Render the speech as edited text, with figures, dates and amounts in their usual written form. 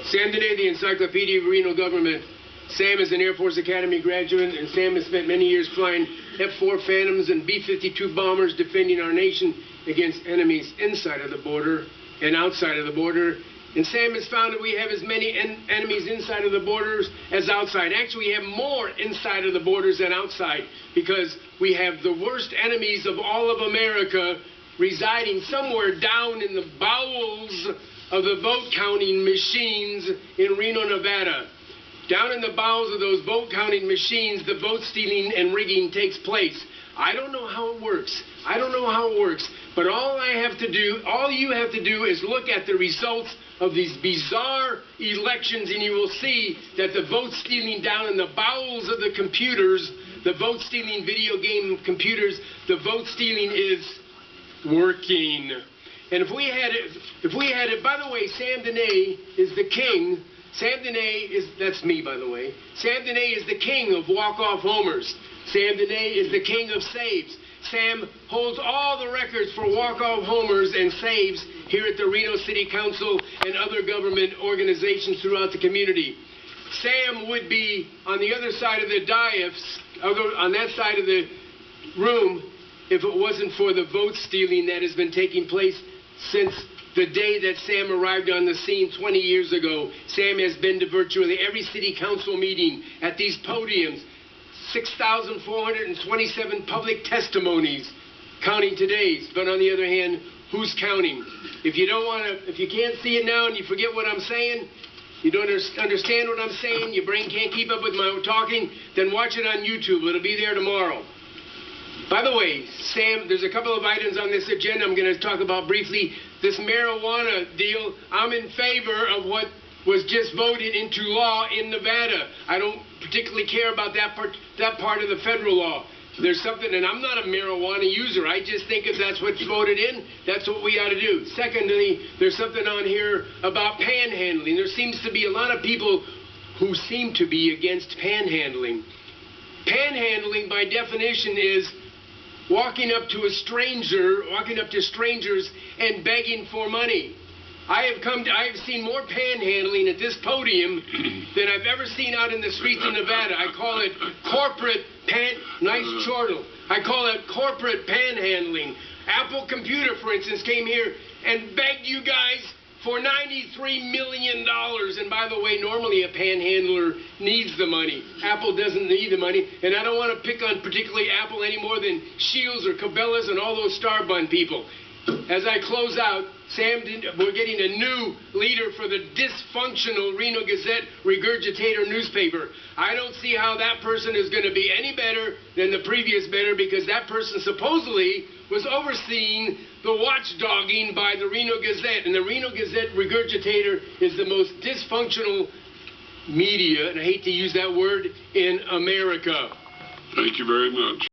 Sam Dehne, the Encyclopedia of Reno Government. Sam is an Air Force Academy graduate, and Sam has spent many years flying F-4 Phantoms and B-52 bombers defending our nation against enemies inside of the border and outside of the border. And Sam has found that we have as many enemies inside of the borders as outside. Actually, we have more inside of the borders than outside, because we have the worst enemies of all of America residing somewhere down in the bowels of the vote counting machines in Reno, Nevada. Down in the bowels of those vote counting machines, the vote stealing and rigging takes place. I don't know how it works. I don't know how it works. But all you have to do is look at the results of these bizarre elections, and you will see that the vote stealing down in the bowels of the computers, the vote stealing video game computers, the vote stealing is working. And if we had it, by the way, Sam Dehne is the king. Sam Dehne is, that's me, by the way. Sam Dehne is the king of walk-off homers. Sam Dehne is the king of saves. Sam holds all the records for walk-off homers and saves here at the Reno City Council and other government organizations throughout the community. Sam would be on the other side of the dais, on that side of the room, if it wasn't for the vote stealing that has been taking place since the day that Sam arrived on the scene 20 years ago. Sam has been to virtually every city council meeting, at these podiums, 6,427 public testimonies, counting today's. But on the other hand, who's counting? If you can't see it now and you forget what I'm saying, you don't understand what I'm saying, your brain can't keep up with my talking, then watch it on YouTube. It'll be there tomorrow. By the way, Sam, there's a couple of items on this agenda I'm going to talk about briefly. This marijuana deal, I'm in favor of what was just voted into law in Nevada. I don't particularly care about that part of the federal law. There's something, and I'm not a marijuana user. I just think if that's what's voted in, that's what we ought to do. Secondly, there's something on here about panhandling. There seems to be a lot of people who seem to be against panhandling. Panhandling, by definition, is walking up to strangers and begging for money. I have seen more panhandling at this podium than I've ever seen out in the streets of Nevada. I call it corporate nice chortle. I call it corporate panhandling. Apple Computer, for instance, came here and begged you guys for $93 million. And by the way, normally a panhandler needs the money. Apple doesn't need the money. And I don't want to pick on particularly Apple any more than Shields or Cabela's and all those Star Bun people. As I close out, we're getting a new leader for the dysfunctional Reno Gazette regurgitator newspaper. I don't see how that person is going to be any better than the previous better, because that person supposedly was overseeing the watchdogging by the Reno Gazette. And the Reno Gazette regurgitator is the most dysfunctional media, and I hate to use that word, in America. Thank you very much.